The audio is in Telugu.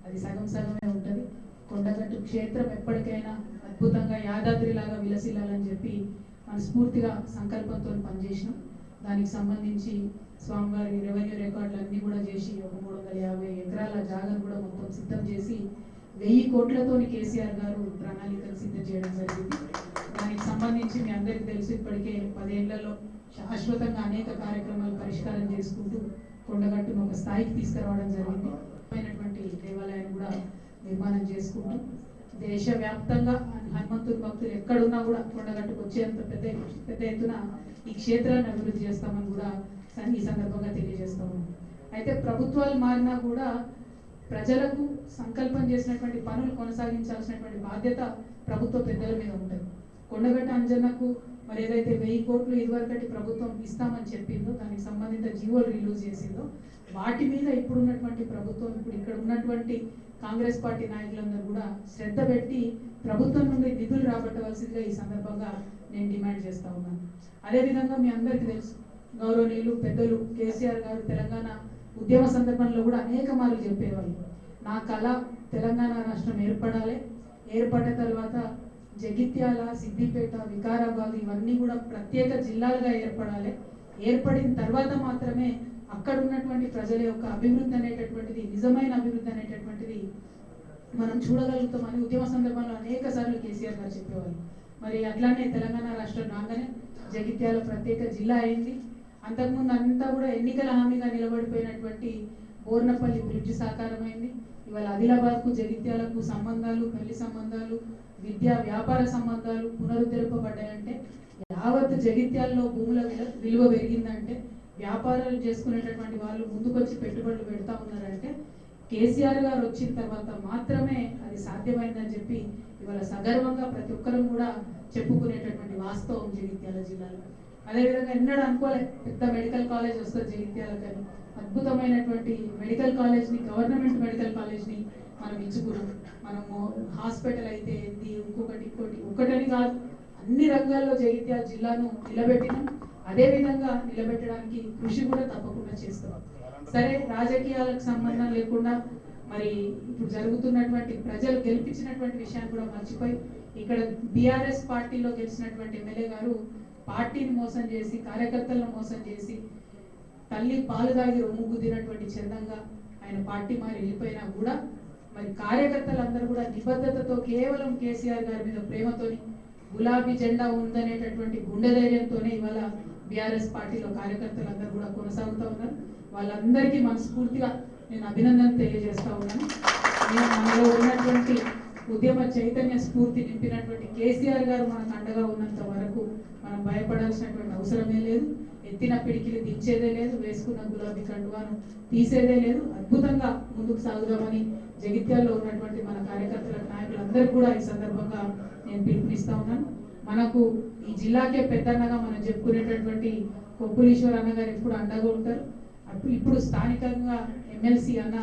అది సగం సగమే ఉంటుంది. కొండగట్టు క్షేత్రం ఎప్పటికైనా అద్భుతంగా యాదాద్రిలాగా విలసిల్లాలని చెప్పి మనస్ఫూర్తిగా సంకల్పంతో పనిచేసినాం. దానికి సంబంధించి స్వామివారి రెవెన్యూ రికార్డులు అన్నీ కూడా చేసి ఒక 350 ఎకరాల జాగాను కూడా మొత్తం సిద్ధం చేసి 1000 కోట్లతో కేసీఆర్ గారు ప్రణాళికలు సిద్ధం చేయడం జరిగింది. దానికి సంబంధించి మీ అందరికీ తెలుసు, ఇప్పటికే 10 ఏళ్లలో శాశ్వతంగా అనేక కార్యక్రమాలు పరిష్కారం చేసుకుంటూ కొండగట్టును ఒక స్థాయికి తీసుకురావడం జరిగింది. దేవాలయాన్ని కూడా నిర్మాణం చేసుకుంటూ దేశవ్యాప్తంగా హనుమంతుడి భక్తులు ఎక్కడున్నా కూడా కొండగట్టుకు వచ్చేంత పెద్ద ఎత్తున ఈ క్షేత్రాన్ని అభివృద్ధి చేస్తామని కూడా ఈ సందర్భంగా తెలియజేస్తా ఉన్నాం. అయితే ప్రభుత్వాలు మారినా కూడా ప్రజలకు సంకల్పం చేసినటువంటి పనులు కొనసాగించాల్సినటువంటి బాధ్యత ప్రభుత్వ పెద్దల మీద ఉంటుంది. కొండగట్టు అంజన్నకు మరి ఏదైతే 1000 కోట్లు ఇదివరకటి ప్రభుత్వం ఇస్తామని చెప్పిందో, దానికి సంబంధిత జీవోలు రిలీజ్ చేసిందో, వాటి మీద ఇప్పుడున్నటువంటి ప్రభుత్వం, ఇప్పుడు ఇక్కడ ఉన్నటువంటి కాంగ్రెస్ పార్టీ నాయకులందరూ కూడా శ్రద్ధ పెట్టి ప్రభుత్వం నుండి నిధులు రాబట్టవలసిందిగా ఈ సందర్భంగా నేను డిమాండ్ చేస్తా ఉన్నాను. అదేవిధంగా మీ అందరికీ తెలుసు, గౌరవనీయులు పెద్దలు కేసీఆర్ గారు తెలంగాణ ఉద్యమ సందర్భంలో కూడా అనేక మార్లు చెప్పేవాళ్ళు, నా కళ తెలంగాణ రాష్ట్రం ఏర్పడాలి, ఏర్పడిన తర్వాత జగిత్యాల, సిద్దిపేట, వికారాబాద్ ఇవన్నీ కూడా ప్రత్యేక జిల్లాలుగా ఏర్పడాలి, ఏర్పడిన తర్వాత మాత్రమే అక్కడ ఉన్నటువంటి ప్రజల యొక్క అభివృద్ధి అనేటటువంటిది, నిజమైన అభివృద్ధి అనేటటువంటిది మనం చూడగలుగుతామని ఉద్యమ సందర్భంలో అనేక సార్లు కేసీఆర్ గారు చెప్పేవాళ్ళు. మరి అట్లానే తెలంగాణ రాష్ట్రం రాగానే జగిత్యాల ప్రత్యేక జిల్లా అయింది. అంతకుముందు అంతా కూడా ఎన్నికల హామీగా నిలబడిపోయినటువంటి బోర్నపల్లి బ్రిడ్జ్ సాకారమైంది. ఇవాళ ఆదిలాబాద్కు జగిత్యాలకు సంబంధాలు, పెళ్లి సంబంధాలు, విద్యా వ్యాపార సంబంధాలు పునరుద్ధరింపబడ్డాయంటే, యావత్ జగిత్యాల్లో భూముల విలువ పెరిగిందంటే, వ్యాపారాలు చేసుకునేటటువంటి వాళ్ళు ముందుకొచ్చి పెట్టుబడులు పెడతా ఉన్నారంటే కేసీఆర్ గారు వచ్చిన తర్వాత మాత్రమే అది సాధ్యమైందని చెప్పి ఇవాళ సగర్వంగా ప్రతి ఒక్కరూ కూడా చెప్పుకునేటటువంటి వాస్తవం జగిత్యాల జిల్లాలో. అదేవిధంగా ఎన్నడూ అనుకోలే పెద్ద మెడికల్ కాలేజ్ వస్తుంది జగిత్యాలకని. అద్భుతమైనటువంటి మెడికల్ కాలేజ్ని, గవర్నమెంట్ మెడికల్ కాలేజ్ని మనం ఇచ్చుకున్నాం. మనము హాస్పిటల్ అయితే ఏంది, ఇంకొకటి ఒక్కటని కాదు, అన్ని రంగాల్లో జగిత్యాల జిల్లాను నిలబెట్టినాం. అదేవిధంగా నిలబెట్టడానికి కృషి కూడా తప్పకుండా చేస్తాం. సరే, రాజకీయాలకు సంబంధం లేకుండా మరి ఇప్పుడు జరుగుతున్నటువంటి ప్రజలు గెలిపించినటువంటి విషయాన్ని కూడా మర్చిపోయి ఇక్కడ బీఆర్ఎస్ పార్టీలో గెలిచినటువంటి ఎమ్మెల్యే గారు పార్టీని మోసం చేసి, కార్యకర్తలను మోసం చేసి, తల్లి పాలు తాగి రొమ్ము గుద్దినటువంటి చందంగా ఆయన పార్టీ మారి వెళ్ళిపోయినా కూడా మరి కార్యకర్తలందరూ కూడా నిబద్ధతతో కేవలం కేసీఆర్ గారి మీద ప్రేమతోని, గులాబీ జెండా ఉందనేటటువంటి గుండె ధైర్యంతోనే ఇవాళ బీఆర్ఎస్ పార్టీలో కార్యకర్తలందరూ కూడా కొనసాగుతూ ఉన్నారు. వాళ్ళందరికీ మనస్ఫూర్తిగా నేను అభినందన తెలియజేస్తా ఉన్నాను. నేను మనలో ఉన్నటువంటి ఉద్యమ చైతన్య స్ఫూర్తి నింపినటువంటి కేసీఆర్ గారు మనకు అండగా ఉన్నంత వరకు మనం భయపడాల్సినటువంటి అవసరమే లేదు. ఎత్తిన పిడికిలు దించేదే లేదు, వేసుకున్న గులాబీ కండువాను తీసేదే లేదు. అద్భుతంగా ముందుకు సాగుదామని జగిత్యాల్లో ఉన్నటువంటి మన కార్యకర్తల నాయకులందరూ కూడా ఈ సందర్భంగా నేను పిలుపునిస్తా ఉన్నాను. మనకు ఈ జిల్లాకే పెద్దన్నగా మనం చెప్పుకునేటటువంటి కొప్పులీశ్వర్ అన్న గారు ఎప్పుడు అండగా ఉంటారు. ఇప్పుడు స్థానికంగా ఎమ్మెల్సీ అన్న